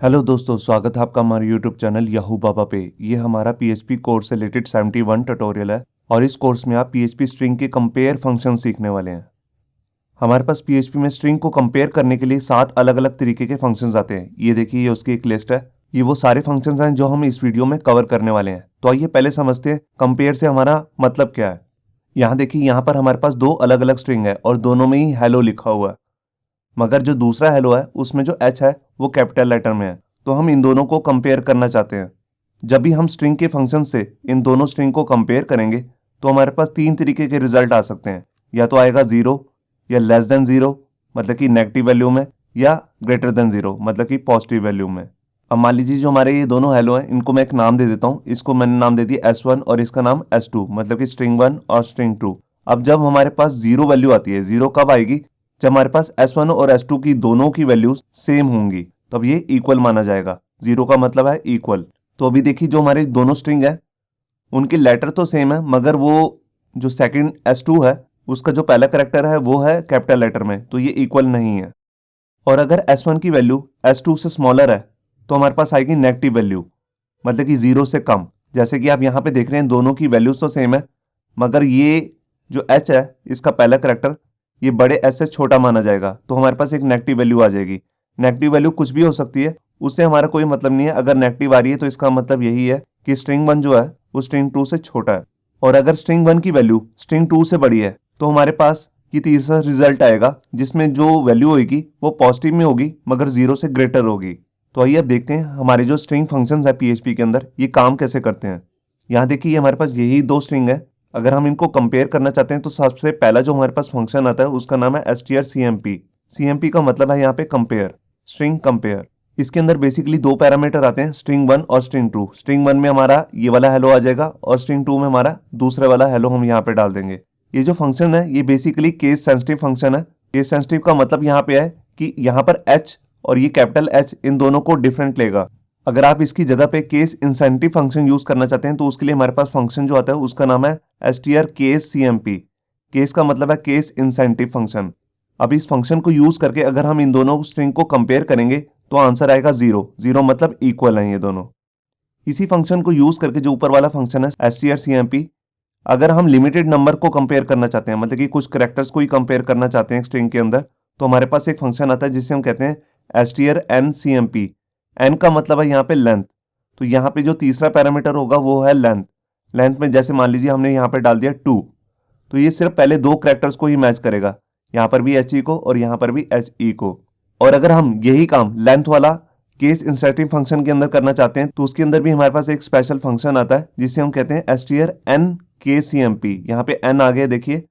Hello दोस्तों, स्वागत है आपका हमारे यूट्यूब चैनल याहू बाबा पे। ये हमारा पीएचपी कोर्स से रिलेटेड 71 ट्यूटोरियल है और इस कोर्स में आप पीएचपी स्ट्रिंग के कंपेयर फंक्शन सीखने वाले हैं। हमारे पास पीएचपी में स्ट्रिंग को कंपेयर करने के लिए 7 अलग अलग तरीके के फंक्शंस आते हैं। ये देखिए, ये उसकी एक लिस्ट है। ये वो सारे फंक्शंस हैं जो हम इस वीडियो में कवर करने वाले हैं। तो आइए पहले समझते हैं कंपेयर से हमारा मतलब क्या है। यहाँ देखिए, यहाँ पर हमारे पास 2 अलग अलग स्ट्रिंग है और दोनों में ही हेलो लिखा हुआ है, मगर जो दूसरा हेलो है उसमें जो एच है वो कैपिटल लेटर में है। तो हम इन दोनों को कंपेयर करना चाहते हैं। जब भी हम स्ट्रिंग के फंक्शन से इन दोनों स्ट्रिंग को कंपेयर करेंगे तो हमारे पास 3 तरीके के रिजल्ट आ सकते हैं। या तो आएगा 0, या लेस देन 0 मतलब कि नेगेटिव वैल्यू में, या ग्रेटर देन 0 मतलब कि पॉजिटिव वैल्यू में। अब मान लीजिए जो हमारे ये दोनों हेलो हैं, इनको मैं एक नाम दे देता हूँ। इसको मैंने नाम दे दिया S1 और इसका नाम S2 मतलब कि स्ट्रिंग 1 और स्ट्रिंग 2। अब जब हमारे पास 0 वैल्यू आती है, 0 कब आएगी? जब हमारे पास S1 और S2 की दोनों की वैल्यूज सेम होंगी, तब ये इक्वल माना जाएगा। 0 का मतलब है इक्वल। तो अभी देखिए, जो हमारे दोनों स्ट्रिंग है उनके लेटर तो सेम है, मगर वो जो सेकंड S2 है उसका जो पहला कैरेक्टर है वो है कैपिटल लेटर में, तो ये इक्वल नहीं है। और अगर S1 की वैल्यू S2 से स्मॉलर है तो हमारे पास आएगी नेगेटिव वैल्यू, मतलब कि 0 से कम। जैसे कि आप यहाँ पे देख रहे हैं, दोनों की वैल्यूज तो सेम है, मगर ये जो H है इसका पहला कैरेक्टर ये बड़े S से छोटा माना जाएगा, तो हमारे पास एक नेगेटिव वैल्यू आ जाएगी। नेगेटिव वैल्यू कुछ भी हो सकती है, उससे हमारा कोई मतलब नहीं है। अगर नेगेटिव आ रही है तो इसका मतलब यही है कि स्ट्रिंग 1 जो है वो स्ट्रिंग 2 से छोटा है। और अगर स्ट्रिंग 1 की वैल्यू स्ट्रिंग 2 से बड़ी है तो हमारे पास ये तीसरा रिजल्ट आएगा, जिसमें जो वैल्यू होगी वो पॉजिटिव में होगी मगर 0 से ग्रेटर होगी। तो आइए अब देखते हैं हमारे जो स्ट्रिंग फंक्शंस है पीएचपी के अंदर ये काम कैसे करते हैं। यहाँ देखिए, ये हमारे पास यही 2 स्ट्रिंग है। अगर हम इनको कंपेयर करना चाहते हैं तो सबसे पहला जो हमारे पास फंक्शन आता है उसका नाम है strcmp। cmp का मतलब है यहाँ पे कंपेयर, स्ट्रिंग कंपेयर। इसके अंदर बेसिकली 2 पैरामीटर आते हैं, स्ट्रिंग 1 और स्ट्रिंग 2। स्ट्रिंग 1 में हमारा ये वाला हेलो आ जाएगा और स्ट्रिंग 2 में हमारा दूसरे वाला हेलो हम यहाँ पे डाल देंगे। ये जो फंक्शन है ये बेसिकली केस सेंसिटिव फंक्शन है। केस सेंसिटिव का मतलब यहाँ पे है कि यहाँ पर एच और ये कैपिटल एच इन दोनों को डिफरेंट लेगा। अगर आप इसकी जगह पे केस इंसेंटिव फंक्शन यूज करना चाहते हैं तो उसके लिए हमारे पास फंक्शन जो आता है उसका नाम है strcmp। केस का मतलब है केस इंसेंटिव फंक्शन। अब इस फंक्शन को यूज करके अगर हम इन दोनों स्ट्रिंग को कंपेयर करेंगे तो आंसर आएगा 0। 0 मतलब इक्वल है ये दोनों। इसी फंक्शन को यूज करके जो ऊपर वाला फंक्शन है strcmp, अगर हम लिमिटेड नंबर को कंपेयर करना चाहते हैं, मतलब कि कुछ कैरेक्टर्स को ही कंपेयर करना चाहते हैं स्ट्रिंग के अंदर, तो हमारे पास एक फंक्शन आता है जिसे हम कहते हैं strncmp। n का मतलब है यहाँ पे लेंथ। तो यहाँ पे जो तीसरा पैरामीटर होगा वो है लेंथ। लेंथ में जैसे मान लीजिए हमने यहाँ पे डाल दिया 2, तो ये सिर्फ पहले 2 कैरेक्टर्स को ही मैच करेगा, यहाँ पर भी HE को और यहाँ पर भी HE को। और अगर हम यही काम लेंथ वाला केस इंसेंटिव फंक्शन के अंदर करना चाहते हैं तो उसके अंदर भी हमारे पास एक स्पेशल फंक्शन आता है जिसे हम कहते हैं strncmp। यहाँ पे n आ गया, देखिए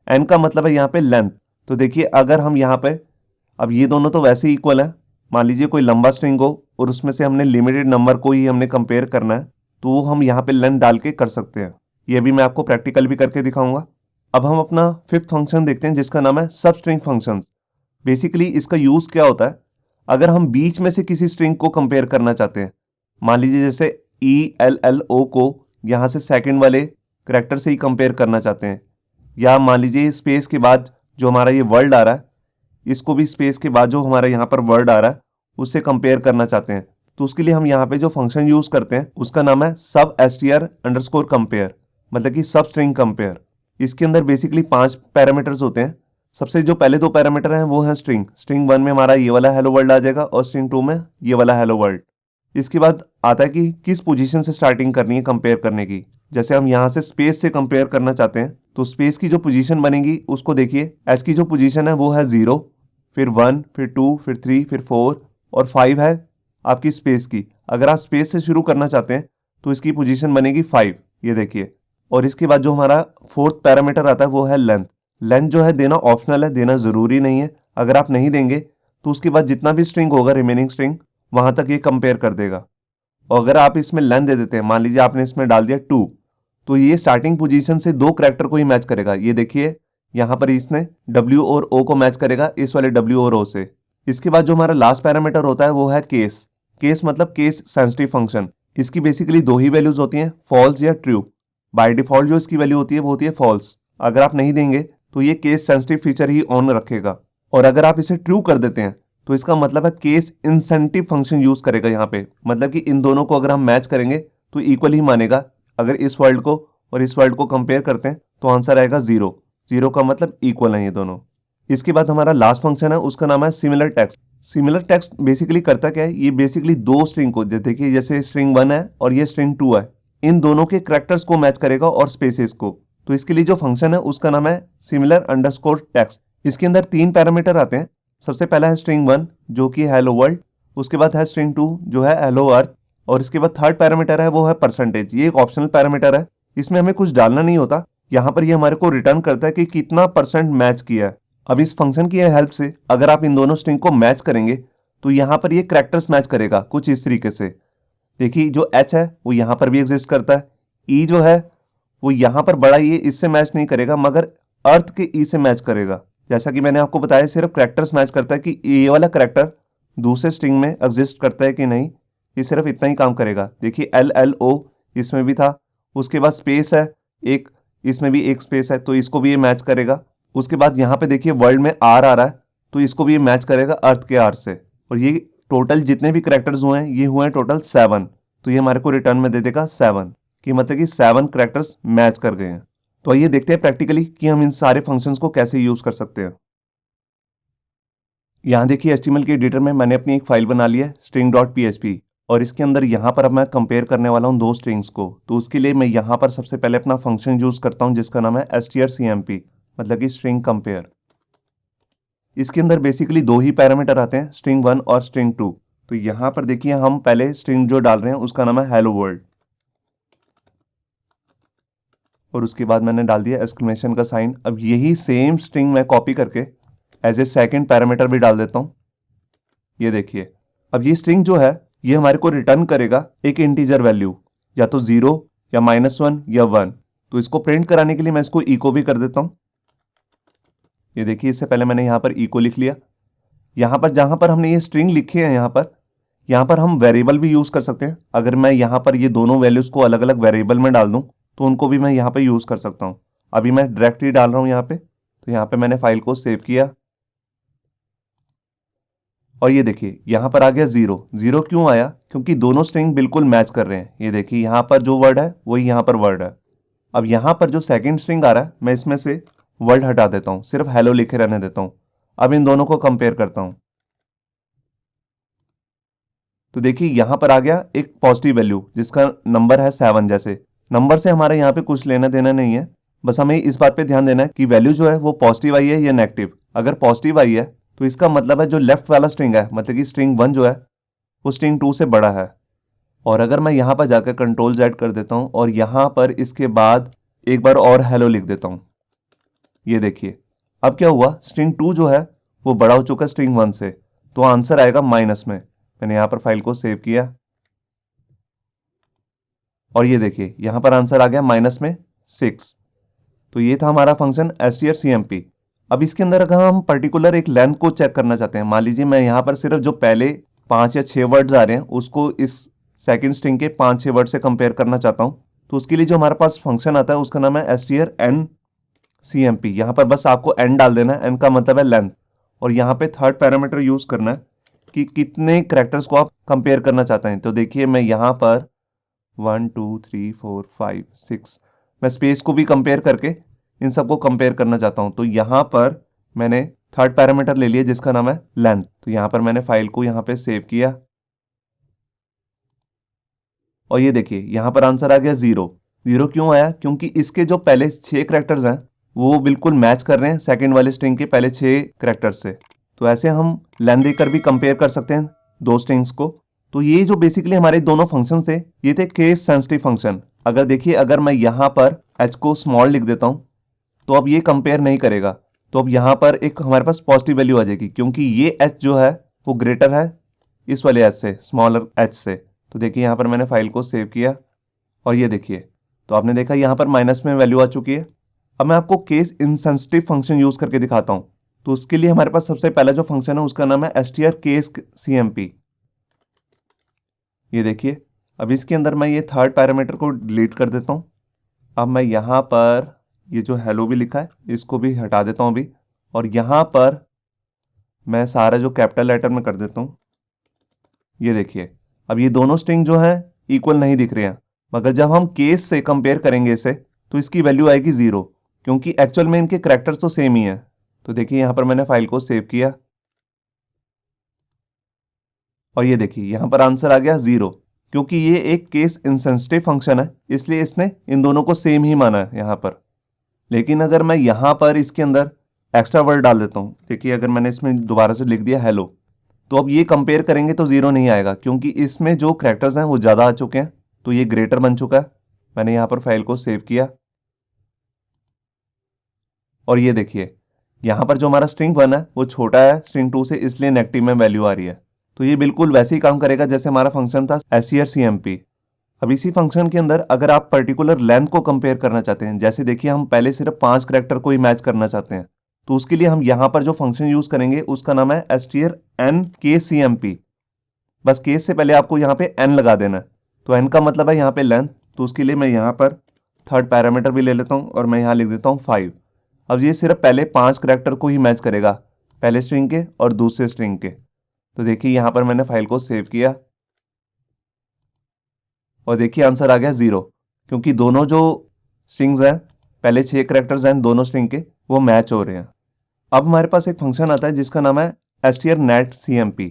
n का मतलब है यहाँ पे लेंथ। तो देखिए, अगर हम यहाँ पे, अब ये दोनों तो वैसे ही इक्वल है। मान लीजिए कोई लंबा स्ट्रिंग हो और उसमें से हमने लिमिटेड नंबर को ही हमने कंपेयर करना है, तो हम यहाँ पे लेंथ डाल के कर सकते हैं। ये भी मैं आपको प्रैक्टिकल भी करके दिखाऊंगा। अब हम अपना 5th फंक्शन देखते हैं जिसका नाम है सब स्ट्रिंग फंक्शन। बेसिकली इसका यूज क्या होता है, अगर हम बीच में से किसी स्ट्रिंग को कंपेयर करना चाहते हैं, मान लीजिए जैसे ELLO को यहाँ से सेकंड वाले करेक्टर से ही कंपेयर करना चाहते हैं, या मान लीजिए स्पेस के बाद जो हमारा ये वर्ड आ रहा है इसको भी स्पेस के बाद जो हमारा यहाँ पर वर्ड आ रहा है उससे कंपेयर करना चाहते हैं, तो उसके लिए हम यहाँ पे जो फंक्शन यूज करते हैं उसका नाम है सब str_compare मतलब कि सब स्ट्रिंग कंपेयर। इसके अंदर बेसिकली 5 पैरामीटर्स होते हैं। सबसे जो पहले 2 पैरामीटर हैं वो हैं स्ट्रिंग। स्ट्रिंग 1 में हमारा ये वाला हेलो वर्ल्ड आ जाएगा और स्ट्रिंग 2 में ये वाला हेलो वर्ल्ड। इसके बाद आता है कि किस पोजीशन से स्टार्टिंग करनी है कंपेयर करने की। जैसे हम यहाँ से स्पेस से कंपेयर करना चाहते हैं तो स्पेस की जो पोजीशन बनेगी उसको देखिए, एच की जो पोजीशन है वो है 0, फिर 1, फिर 2, फिर 3, फिर 4 और 5 है आपकी स्पेस की। अगर आप स्पेस से शुरू करना चाहते हैं तो इसकी पोजीशन बनेगी 5, ये देखिए। और इसके बाद जो हमारा 4th पैरामीटर आता है वो है लेंथ। लेंथ जो है देना ऑप्शनल है, देना ज़रूरी नहीं है। अगर आप नहीं देंगे तो उसके बाद जितना भी स्ट्रिंग होगा रिमेनिंग स्ट्रिंग वहाँ तक ये कंपेयर कर देगा। और अगर आप इसमें लेंथ दे देते हैं, मान लीजिए आपने इसमें डाल दिया 2, तो ये स्टार्टिंग पोजीशन से 2 कैरेक्टर को ही मैच करेगा। ये देखिए, यहाँ पर इसने W और O को मैच करेगा इस वाले W और O से। इसके बाद जो हमारा लास्ट पैरामीटर होता है वो है केस। केस मतलब केस सेंसिटिव फंक्शन। इसकी बेसिकली 2 ही वैल्यूज होती हैं, फॉल्स या ट्रू। बाय डिफॉल्ट जो इसकी वैल्यू होती है वो होती है फॉल्स। अगर आप नहीं देंगे तो ये case sensitive feature he on रखेगा। और अगर आप इसे ट्रू कर देते हैं तो इसका मतलब है केस इंसेंटिव फंक्शन यूज करेगा यहाँ पे, मतलब कि इन दोनों को अगर हम मैच करेंगे तो इक्वल ही मानेगा। अगर इस वर्ल्ड को और इस वर्ल्ड को कंपेयर करते हैं तो आंसर आएगा 0। 0 का मतलब इक्वल है ये दोनों। इसके बाद हमारा लास्ट फंक्शन है, उसका नाम है similar text. Similar text basically करता क्या है, ये बेसिकली दो स्ट्रिंग को, देखिए जैसे स्ट्रिंग 1 है और ये स्ट्रिंग 2 है, इन दोनों के कैरेक्टर्स को मैच करेगा और स्पेसेस को। तो इसके लिए जो फंक्शन है उसका नाम है सिमिलर अंडरस्कोर टेक्स्ट। इसके अंदर 3 पैरामीटर आते हैं। सबसे पहला है स्ट्रिंग 1 जो कि हेलो वर्ल्ड, उसके बाद है स्ट्रिंग 2 जो है हेलो अर्थ, और इसके बाद थर्ड पैरामीटर है वो है परसेंटेज। ये एक ऑप्शनल पैरामीटर है, इसमें हमें कुछ डालना नहीं होता। यहाँ पर ये हमारे को रिटर्न करता है कि कितना परसेंट मैच किया है। अब इस फंक्शन की हेल्प से अगर आप इन दोनों स्ट्रिंग को मैच करेंगे तो यहाँ पर ये कैरेक्टर्स मैच करेगा कुछ इस तरीके से। देखिए जो एच है वो यहाँ पर भी एग्जिस्ट करता है, ई जो है वो यहाँ पर बड़ा ये इससे मैच नहीं करेगा मगर अर्थ के ई से मैच करेगा। जैसा कि मैंने आपको बताया सिर्फ कैरेक्टर्स मैच करता है कि ये वाला कैरेक्टर दूसरे स्ट्रिंग में एग्जिस्ट करता है कि नहीं, ये सिर्फ इतना ही काम करेगा। देखिए LLO इसमें भी था, उसके बाद स्पेस है एक, इसमें भी एक स्पेस है तो इसको भी ये मैच करेगा। उसके बाद यहाँ पे देखिए वर्ल्ड में आर आ रहा है तो इसको भी ये मैच करेगा अर्थ के आर से। और ये टोटल जितने भी कैरेक्टर्स हुए हैं ये हुए हैं टोटल 7, तो ये हमारे को रिटर्न में दे देगा 7 कि मतलब कि 7 कैरेक्टर्स मैच कर गए हैं। तो आइए देखते हैं प्रैक्टिकली कि हम इन सारे फंक्शंस को कैसे यूज कर सकते हैं। यहाँ देखिए HTML के एडिटर में मैंने अपनी एक फाइल बना ली है string.php, और इसके अंदर यहाँ पर अब मैं कंपेयर करने वाला हूँ दो स्ट्रिंग्स को। तो उसके लिए मैं यहाँ पर सबसे पहले अपना फंक्शन यूज करता हूँ जिसका नाम है strcmp, मतलब कि स्ट्रिंग कंपेयर। इसके अंदर बेसिकली दो ही पैरामीटर आते हैं, स्ट्रिंग 1 और स्ट्रिंग 2। तो यहाँ पर देखिए हम पहले स्ट्रिंग जो डाल रहे हैं उसका नाम है हेलो वर्ल्ड, और उसके बाद मैंने डाल दिया एक्सक्लेमेशन का साइन। अब यही सेम स्ट्रिंग मैं कॉपी करके एज ए सेकेंड पैरामीटर भी डाल देता हूँ। ये देखिए अब ये स्ट्रिंग जो है ये हमारे को रिटर्न करेगा एक इंटीजर वैल्यू, या तो 0 या -1 या 1। तो इसको प्रिंट कराने के लिए मैं इसको इको भी कर देता हूँ। ये देखिए इससे पहले मैंने यहाँ पर इको लिख लिया। यहाँ पर जहाँ पर हमने ये स्ट्रिंग लिखे हैं यहाँ पर हम वेरिएबल भी यूज़ कर सकते हैं। अगर मैं यहाँ पर ये दोनों वैल्यूज़ को अलग अलग वेरिएबल में डाल दूँ तो उनको भी मैं यहाँ पे यूज़ कर सकता हूँ। अभी मैं डायरेक्टली डाल रहा हूँ यहाँ पे, तो यहाँ पे मैंने फाइल को सेव किया और ये देखिए यहाँ पर आ गया 0। 0 क्यों आया? क्योंकि दोनों स्ट्रिंग बिल्कुल मैच कर रहे हैं। ये देखिए यहाँ पर जो वर्ड है वही यहाँ पर वर्ड है। अब यहाँ पर जो सेकेंड स्ट्रिंग आ रहा है मैं इसमें से वर्ड हटा देता हूँ, सिर्फ हेलो लिखे रहने देता हूँ। अब इन दोनों को कंपेयर करता हूँ तो देखिए यहाँ पर आ गया एक पॉजिटिव वैल्यू जिसका नंबर है 7। जैसे नंबर से हमारे यहाँ पे कुछ लेना देना नहीं है, बस हमें इस बात पे ध्यान देना है कि वैल्यू जो है वो पॉजिटिव आई है या नेगेटिव। अगर पॉजिटिव आई है तो इसका मतलब है जो लेफ्ट वाला स्ट्रिंग है, मतलब कि स्ट्रिंग 1 जो है वो स्ट्रिंग 2 से बड़ा है। और अगर मैं यहाँ पर जाकर कंट्रोल Z कर देता हूँ और यहाँ पर इसके बाद एक बार और हेलो लिख देता हूँ, ये देखिए अब क्या हुआ, स्ट्रिंग 2 जो है वो बड़ा हो चुका स्ट्रिंग 1 से, तो आंसर आएगा माइनस में। मैंने यहाँ पर फाइल को सेव किया और ये देखिए यहाँ पर आंसर आ गया -6। तो ये था हमारा फंक्शन strcmp। अब इसके अंदर अगर हम पर्टिकुलर एक लेंथ को चेक करना चाहते हैं, मान लीजिए मैं यहाँ पर सिर्फ जो पहले 5 या 6 वर्ड्स आ रहे हैं उसको इस सेकेंड स्ट्रिंग के 5-6 वर्ड से कंपेयर करना चाहता हूँ, तो उसके लिए जो हमारे पास फंक्शन आता है उसका नाम है strncmp। यहाँ पर बस आपको n डाल देना है, n का मतलब है लेंथ, और यहाँ पे थर्ड पैरामीटर यूज करना है कि कितने कैरेक्टर्स को आप कंपेयर करना चाहते हैं। तो देखिए मैं यहाँ पर 1 2 3 4 5 6 मैं स्पेस को भी कंपेयर करके इन सबको कंपेयर करना चाहता हूँ। तो यहाँ पर मैंने थर्ड पैरामीटर ले लिया जिसका नाम है लेंथ। तो यहाँ पर मैंने फाइल को यहाँ पे सेव किया और ये देखिए यहाँ पर आंसर आ गया 0। 0 क्यों आया? क्योंकि इसके जो पहले 6 कैरेक्टर्स हैं वो बिल्कुल मैच कर रहे हैं सेकेंड वाले स्ट्रिंग के पहले 6 कैरेक्टर्स से। तो ऐसे हम लेंथ देकर भी कंपेयर कर सकते हैं दो स्ट्रिंग्स को। तो ये जो बेसिकली हमारे दोनों फंक्शन थे ये थे केस सेंसिटिव फंक्शन। अगर देखिए अगर मैं यहाँ पर h को स्मॉल लिख देता हूँ तो अब ये कंपेयर नहीं करेगा। तो अब यहाँ पर एक हमारे पास पॉजिटिव वैल्यू आ जाएगी क्योंकि ये h जो है वो ग्रेटर है इस वाले h से, स्मॉलर h से। तो देखिए यहाँ पर मैंने फाइल को सेव किया और ये देखिए तो आपने देखा यहाँ पर माइनस में वैल्यू आ चुकी है। अब मैं आपको केस इनसेंसिटिव फंक्शन यूज करके दिखाता हूँ। तो उसके लिए हमारे पास सबसे पहला जो फंक्शन है उसका नाम है strcmp। ये देखिए अब इसके अंदर मैं ये थर्ड पैरामीटर को डिलीट कर देता हूँ। अब मैं यहाँ पर ये जो हेलो भी लिखा है इसको भी हटा देता हूँ अभी, और यहाँ पर मैं सारा जो कैपिटल लेटर में कर देता हूँ। ये देखिए, अब ये दोनों स्ट्रिंग जो है इक्वल नहीं दिख रहे हैं, मगर जब हम केस से कंपेयर करेंगे इसे तो इसकी वैल्यू आएगी 0, क्योंकि एक्चुअल में इनके करैक्टर्स तो सेम ही है। तो देखिए यहाँ पर मैंने फाइल को सेव किया और ये देखिए यहाँ पर आंसर आ गया 0, क्योंकि ये एक केस इनसेंसिटिव फंक्शन है, इसलिए इसने इन दोनों को सेम ही माना है यहाँ पर। लेकिन अगर मैं यहाँ पर इसके अंदर एक्स्ट्रा वर्ड डाल देता हूँ, देखिए अगर मैंने इसमें दोबारा से लिख दिया हेलो, तो अब ये कंपेयर करेंगे तो 0 नहीं आएगा, क्योंकि इसमें जो करैक्टर्स हैं वो ज़्यादा आ चुके हैं, तो ये ग्रेटर बन चुका है। मैंने यहाँ पर फाइल को सेव किया और ये देखिए यहाँ पर जो हमारा स्ट्रिंग 1 है वो छोटा है स्ट्रिंग 2 से, इसलिए नेगेटिव में वैल्यू आ रही है। तो ये बिल्कुल वैसे ही काम करेगा जैसे हमारा फंक्शन था strcmp। अब इसी फंक्शन के अंदर अगर आप पर्टिकुलर लेंथ को कंपेयर करना चाहते हैं, जैसे देखिए हम पहले सिर्फ 5 करैक्टर को ही मैच करना चाहते हैं, तो उसके लिए हम यहाँ पर जो फंक्शन यूज करेंगे उसका नाम है strncmp। बस केस से पहले आपको यहाँ पे n लगा देना है, तो n का मतलब है यहाँ पे लेंथ। तो उसके लिए मैं यहाँ पर थर्ड पैरामीटर भी ले लेता हूँ और मैं यहाँ लिख देता हूँ 5। अब ये सिर्फ पहले 5 करैक्टर को ही मैच करेगा, पहले स्ट्रिंग के और दूसरे स्ट्रिंग के। तो देखिए यहाँ पर मैंने फाइल को सेव किया और देखिए आंसर आ गया 0, क्योंकि दोनों जो स्ट्रिंग्स हैं, पहले 6 करैक्टर्स हैं दोनों स्ट्रिंग के, वो मैच हो रहे हैं। अब हमारे पास एक फंक्शन आता है जिसका नाम है strnetcmp।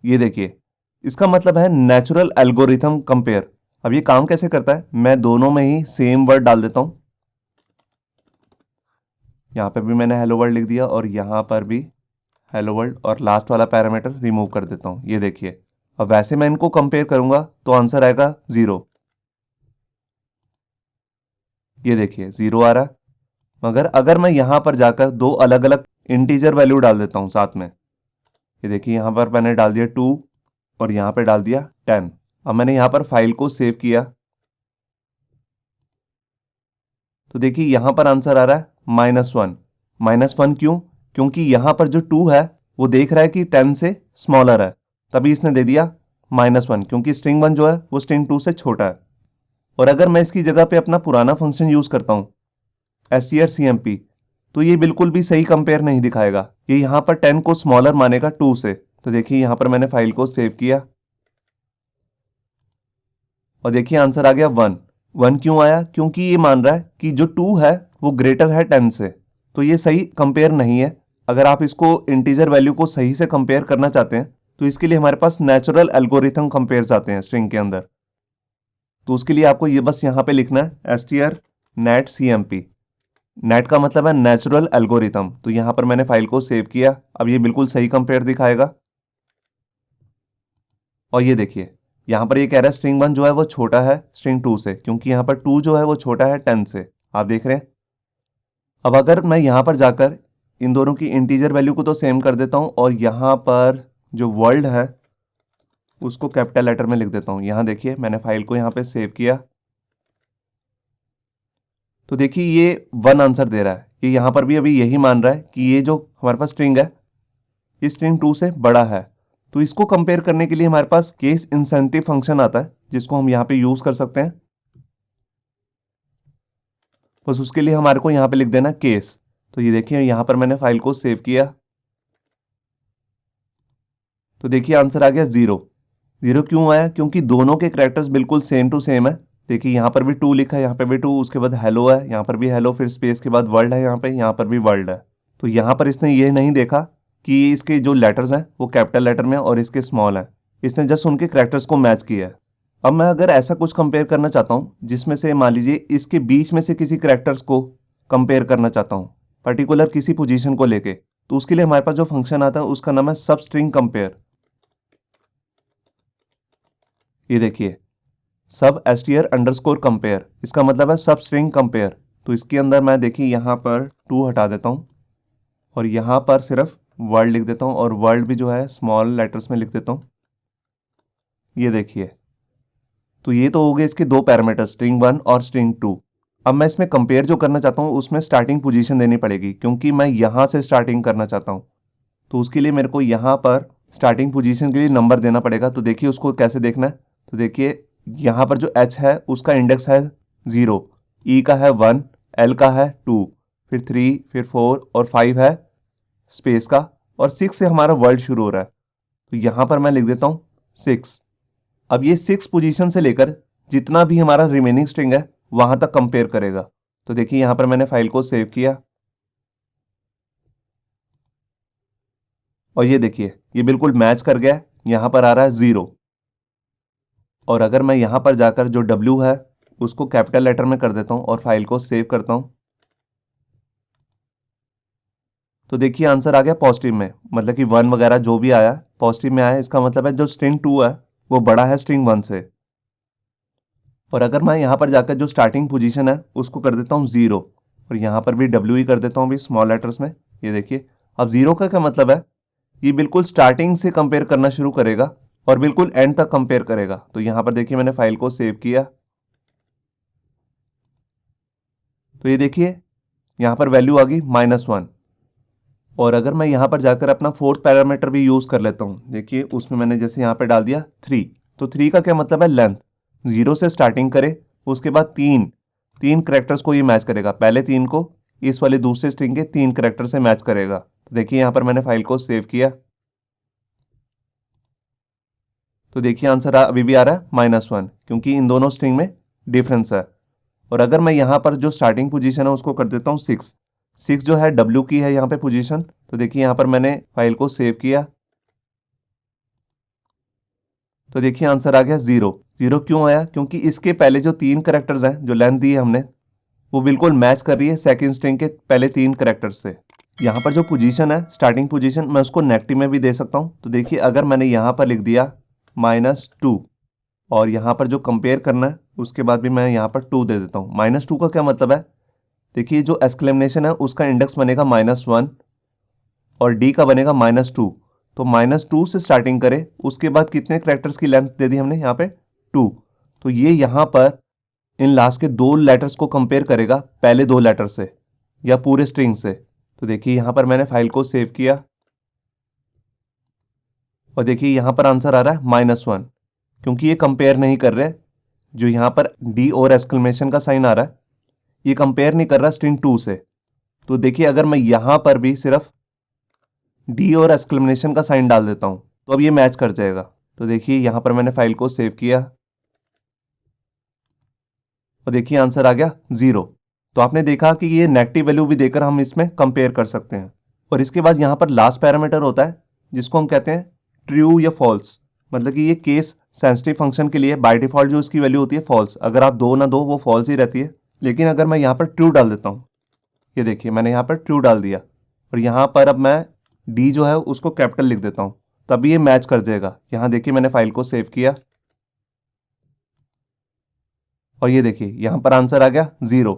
ये देखिए इसका मतलब है नेचुरल एल्गोरिथम कंपेयर। अब ये काम कैसे करता है, मैं दोनों में ही सेम वर्ड डाल देता हूं। यहाँ पर भी मैंने हेलो वर्ल्ड लिख दिया और यहाँ पर भी हेलो वर्ल्ड, और लास्ट वाला पैरामीटर रिमूव कर देता हूँ। ये देखिए अब वैसे मैं इनको कंपेयर करूंगा तो आंसर आएगा 0। ये देखिए 0 आ रहा है, मगर अगर मैं यहाँ पर जाकर दो अलग अलग इंटीजर वैल्यू डाल देता हूँ साथ में, ये देखिए यहाँ पर मैंने डाल दिया 2 और यहाँ पे डाल दिया 10। अब मैंने यहाँ पर फाइल को सेव किया तो देखिए यहाँ पर आंसर आ रहा है -1। -1 क्यों, क्योंकि यहाँ पर जो 2 है वो देख रहा है कि 10 से स्मॉलर है, तभी इसने दे दिया -1, क्योंकि स्ट्रिंग 1 जो है वो स्ट्रिंग 2 से छोटा है। और अगर मैं इसकी जगह पे अपना पुराना फंक्शन यूज करता हूँ strcmp, तो ये बिल्कुल भी सही कंपेयर नहीं दिखाएगा, ये यहाँ पर 10 को स्मॉलर मानेगा 2 से। तो देखिए यहाँ पर मैंने फाइल को सेव किया और देखिए आंसर आ गया 1। 1 क्यों आया, क्योंकि ये मान रहा है कि जो 2 है वो ग्रेटर है 10 से, तो ये सही कंपेयर नहीं है। अगर आप इसको इंटीजर वैल्यू को सही से कंपेयर करना चाहते हैं तो इसके लिए हमारे पास नेचुरल एल्गोरिथम कंपेयर्स आते हैं स्ट्रिंग के अंदर। तो उसके लिए आपको ये बस यहाँ पे लिखना है strnetcmp। नेट का मतलब है नेचुरल एल्गोरिथम। तो यहाँ पर मैंने फाइल को सेव किया, अब ये बिल्कुल सही कंपेयर दिखाएगा। और ये देखिए यहाँ पर ये कह रहा है स्ट्रिंग 1 जो है वो छोटा है स्ट्रिंग 2 से, क्योंकि यहाँ पर 2 जो है वो छोटा है 10 से, आप देख रहे हैं। अब अगर मैं यहाँ पर जाकर इन दोनों की इंटीजर वैल्यू को तो सेम कर देता हूँ और यहाँ पर जो वर्ल्ड है उसको कैपिटल लेटर में लिख देता हूँ। यहाँ देखिए मैंने फाइल को यहाँ पे सेव किया तो देखिए ये 1 आंसर दे रहा है। ये यहाँ पर भी अभी यही मान रहा है कि ये जो हमारे पास स्ट्रिंग है ये स्ट्रिंग 2 से बड़ा है। तो इसको कंपेयर करने के लिए हमारे पास केस इंसेंटिव फंक्शन आता है जिसको हम यहाँ पे यूज कर सकते हैं। बस उसके लिए हमारे को यहाँ पे लिख देना केस। तो ये देखिए यहाँ पर मैंने फाइल को सेव किया तो देखिए आंसर आ गया 0। 0 क्यों आया, क्योंकि दोनों के करैक्टर्स बिल्कुल सेम टू सेम है। देखिए यहाँ पर भी 2 लिखा है, यहाँ पे भी 2, उसके बाद हेलो है, यहाँ पर भी हेलो, फिर स्पेस के बाद वर्ल्ड है, यहाँ पर भी वर्ल्ड है। तो यहाँ पर इसने ये नहीं देखा कि इसके जो लेटर्स हैं वो कैपिटल लेटर में और इसके स्मॉल हैं, इसने जस्ट उनके करैक्टर्स को मैच किया है। अब मैं अगर ऐसा कुछ कंपेयर करना चाहता हूँ जिसमें से मान लीजिए इसके बीच में से किसी करैक्टर्स को कंपेयर करना चाहता हूँ पर्टिकुलर किसी पोजीशन को लेके, तो उसके लिए हमारे पास जो फंक्शन आता है उसका नाम है सब स्ट्रिंग कंपेयर। ये देखिए सब str_compare, इसका मतलब है सब स्ट्रिंग कंपेयर। तो इसके अंदर मैं देखिए यहाँ पर 2 हटा देता हूँ और यहाँ पर सिर्फ वर्ल्ड लिख देता हूँ और वर्ल्ड भी जो है स्मॉल लेटर्स में लिख देता हूँ। ये देखिए तो ये तो हो गए इसके 2 पैरामीटर स्ट्रिंग 1 और स्ट्रिंग 2। अब मैं इसमें कंपेयर जो करना चाहता हूँ उसमें स्टार्टिंग पोजीशन देनी पड़ेगी, क्योंकि मैं यहाँ से स्टार्टिंग करना चाहता हूँ। तो उसके लिए मेरे को यहाँ पर स्टार्टिंग पोजीशन के लिए नंबर देना पड़ेगा। तो देखिए उसको कैसे देखना है, तो देखिए यहाँ पर जो h है उसका इंडेक्स है 0, E का है 1, L का है 2, फिर 3, फिर 4 और 5 है स्पेस का और 6 से हमारा वर्ड शुरू हो रहा है, तो यहाँ पर मैं लिख देता हूँ 6। अब ये 6 पोजीशन से लेकर जितना भी हमारा रिमेनिंग स्ट्रिंग है वहां तक कंपेयर करेगा। तो देखिए यहाँ पर मैंने फाइल को सेव किया और ये देखिए ये बिल्कुल मैच कर गया है, यहाँ पर आ रहा है 0। और अगर मैं यहाँ पर जाकर जो W है उसको कैपिटल लेटर में कर देता हूँ और फाइल को सेव करता हूँ, तो देखिए आंसर आ गया पॉजिटिव में, मतलब कि 1 वगैरह जो भी आया पॉजिटिव में आया। इसका मतलब है जो स्ट्रिंग 2 है वो बड़ा है स्ट्रिंग 1 से। और अगर मैं यहाँ पर जाकर जो स्टार्टिंग पोजीशन है उसको कर देता हूँ 0 और यहाँ पर भी W ही कर देता हूँ भी स्मॉल लेटर्स में, ये देखिए अब 0 का क्या मतलब है, ये बिल्कुल स्टार्टिंग से कंपेयर करना शुरू करेगा और बिल्कुल एंड तक कंपेयर करेगा। तो यहाँ पर देखिए मैंने फाइल को सेव किया, तो ये देखिए यहाँ पर वैल्यू आ गई -1। और अगर मैं यहाँ पर जाकर अपना फोर्थ पैरामीटर भी यूज कर लेता हूँ, देखिए उसमें मैंने जैसे यहाँ पे डाल दिया 3, तो 3 का क्या मतलब है लेंथ, 0 से स्टार्टिंग करे उसके बाद तीन करेक्टर्स को ये मैच करेगा, पहले 3 को इस वाले दूसरे स्ट्रिंग के 3 करेक्टर से मैच करेगा। तो देखिए यहाँ पर मैंने फाइल को सेव किया, तो देखिए आंसर अभी भी आ रहा है -1 क्योंकि इन दोनों स्ट्रिंग में डिफरेंस है। और अगर मैं यहाँ पर जो स्टार्टिंग पोजीशन है उसको कर देता हूँ 6 जो है W की है यहाँ पे पोजीशन, तो देखिए यहाँ पर मैंने फाइल को सेव किया, तो देखिए आंसर आ गया 0। क्यों आया, क्योंकि इसके पहले जो 3 करेक्टर्स हैं जो लेंथ दी है हमने वो बिल्कुल मैच कर रही है सेकंड स्ट्रिंग के पहले 3 करेक्टर्स से। यहाँ पर जो पोजीशन है स्टार्टिंग पोजीशन मैं उसको नेगेटिव में भी दे सकता हूँ। तो देखिए अगर मैंने यहाँ पर लिख दिया -2 और यहाँ पर जो कंपेयर करना है उसके बाद भी मैं यहाँ पर 2 दे देता हूँ। -2 का क्या मतलब है, देखिए जो एक्सक्लेमेशन है उसका इंडेक्स बनेगा -1 और D का बनेगा -2, तो -2 से स्टार्टिंग करें उसके बाद कितने करेक्टर्स की लेंथ दे दी हमने यहाँ पे 2, तो ये यहाँ पर इन लास्ट के 2 लेटर्स को कंपेयर करेगा पहले 2 लेटर से या पूरे स्ट्रिंग से। तो देखिए यहाँ पर मैंने फाइल को सेव किया और देखिए यहाँ पर आंसर आ रहा है -1 क्योंकि ये कंपेयर नहीं कर रहे, जो यहाँ पर D और एक्सक्लेमेशन का साइन आ रहा है ये कंपेयर नहीं कर रहा स्ट्रिंग 2 से। तो देखिए अगर मैं यहाँ पर भी सिर्फ D और एक्सक्लेमेशन का साइन डाल देता हूँ तो अब ये मैच कर जाएगा। तो देखिए यहाँ पर मैंने फाइल को सेव किया और देखिए आंसर आ गया 0। तो आपने देखा कि ये नेगेटिव वैल्यू भी देकर हम इसमें कंपेयर कर सकते हैं। और इसके बाद यहाँ पर लास्ट पैरामीटर होता है जिसको हम कहते हैं ट्रू या फॉल्स, मतलब कि ये केस सेंसिटिव फंक्शन के लिए बाय डिफॉल्ट जो इसकी वैल्यू होती है फॉल्स, अगर आप 2 ना दो वो फॉल्स ही रहती है। लेकिन अगर मैं यहाँ पर ट्रू डाल देता हूँ, ये देखिए मैंने यहाँ पर ट्रू डाल दिया और यहाँ पर अब मैं D जो है उसको कैपिटल लिख देता हूँ, तभी ये मैच कर जाएगा। यहाँ देखिए मैंने फाइल को सेव किया और ये देखिए यहाँ पर आंसर आ गया 0।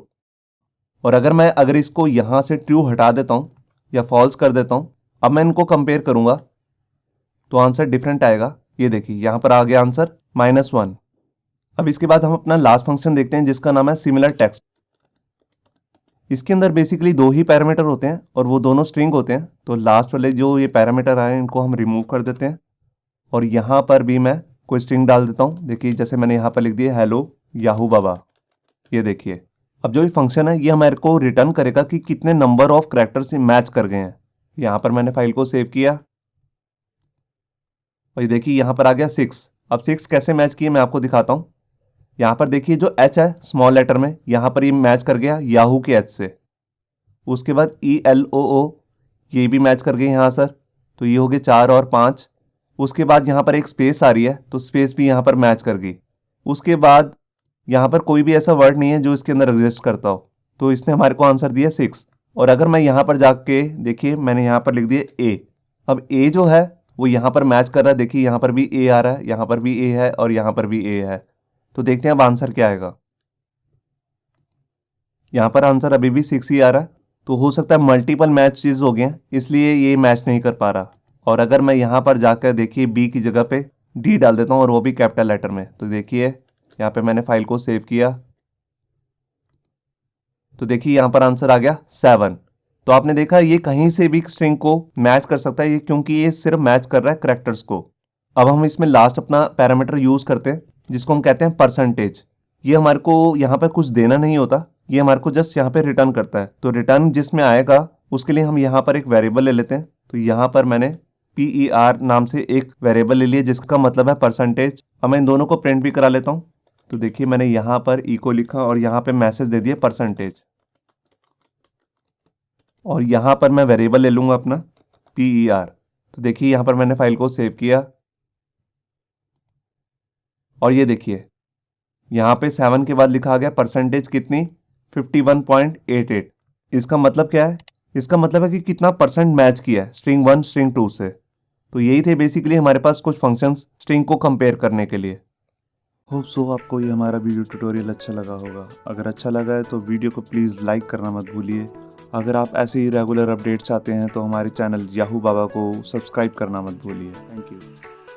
और अगर इसको यहाँ से ट्रू हटा देता हूँ या फॉल्स कर देता हूँ, अब मैं इनको कंपेयर करूँगा तो आंसर डिफरेंट आएगा। ये देखिए यहाँ पर आ गया आंसर -1। अब इसके बाद हम अपना लास्ट फंक्शन देखते हैं जिसका नाम है सिमिलर टेक्स्ट। इसके अंदर बेसिकली 2 ही पैरामीटर होते हैं और वो दोनों स्ट्रिंग होते हैं। तो लास्ट वाले जो ये पैरामीटर आए इनको हम रिमूव कर देते हैं और यहाँ पर भी मैं कोई स्ट्रिंग डाल देता हूँ। देखिए जैसे मैंने यहाँ पर लिख दिया हेलो याहू बाबा। ये देखिए अब जो ये फंक्शन है ये हमारे को रिटर्न करेगा कि कितने नंबर ऑफ कैरेक्टर से मैच कर गए हैं। यहाँ पर मैंने फाइल को सेव किया और ये देखिए यहाँ पर आ गया 6। अब 6 कैसे मैच किए मैं आपको दिखाता हूँ। यहाँ पर देखिए जो H है स्मॉल लेटर में, यहाँ पर ये मैच कर गया याहू के H से। उसके बाद ELOO ये भी मैच कर गए यहाँ सर, तो ये हो गए 4 और 5। उसके बाद यहाँ पर एक स्पेस आ रही है तो स्पेस भी यहाँ पर मैच कर गई। उसके बाद यहाँ पर कोई भी ऐसा वर्ड नहीं है जो इसके अंदर एग्जिस्ट करता हो, तो इसने हमारे को आंसर दिया 6। और अगर मैं यहाँ पर जाके देखिए मैंने यहाँ पर लिख दिया A, अब A जो है वो यहाँ पर मैच कर रहा है। देखिए यहाँ पर भी A आ रहा है, यहाँ पर भी A है और यहाँ पर भी A है। तो देखते हैं अब आंसर क्या आएगा। यहाँ पर आंसर अभी भी 6 ही आ रहा है, तो हो सकता है मल्टीपल मैच चीज हो गए हैं इसलिए ये मैच नहीं कर पा रहा। और अगर मैं यहाँ पर जाकर देखिए B की जगह पे D डाल देता हूँ और वो भी कैपिटल लेटर में, तो देखिए यहाँ पे मैंने फाइल को सेव किया, तो देखिए यहाँ पर आंसर आ गया 7। तो आपने देखा ये कहीं से भी स्ट्रिंग को मैच कर सकता है, ये क्योंकि ये सिर्फ मैच कर रहा है करेक्टर्स को। अब हम इसमें लास्ट अपना पैरामीटर यूज करते हैं जिसको हम कहते हैं परसेंटेज। ये हमारे को यहाँ पर कुछ देना नहीं होता, ये हमारे को जस्ट यहाँ पे रिटर्न करता है। तो रिटर्न जिसमें आएगा उसके लिए हम यहाँ पर एक वेरिएबल ले लेते हैं। तो यहाँ पर मैंने PER नाम से एक वेरिएबल ले लिया जिसका मतलब है परसेंटेज। अब मैं इन दोनों को प्रिंट भी करा लेता हूँ। तो देखिए मैंने यहाँ पर इको लिखा और यहाँ पे मैसेज दे दिया परसेंटेज। और यहाँ पर मैं वेरिएबल ले लूँगा अपना PER। तो देखिए यहाँ पर मैंने फाइल को सेव किया और ये देखिए यहाँ पे 7 के बाद लिखा गया परसेंटेज कितनी 51.88। इसका मतलब क्या है? इसका मतलब है कि कितना परसेंट मैच किया है स्ट्रिंग 1 स्ट्रिंग 2 से। तो यही थे बेसिकली हमारे पास कुछ फंक्शंस स्ट्रिंग को कंपेयर करने के लिए। होप सो आपको ये हमारा वीडियो ट्यूटोरियल अच्छा लगा होगा। अगर अच्छा लगा है तो वीडियो को प्लीज़ लाइक करना मत भूलिए। अगर आप ऐसे ही रेगुलर अपडेट चाहते हैं तो हमारे चैनल याहू बाबा को सब्सक्राइब करना मत भूलिए। Thank you.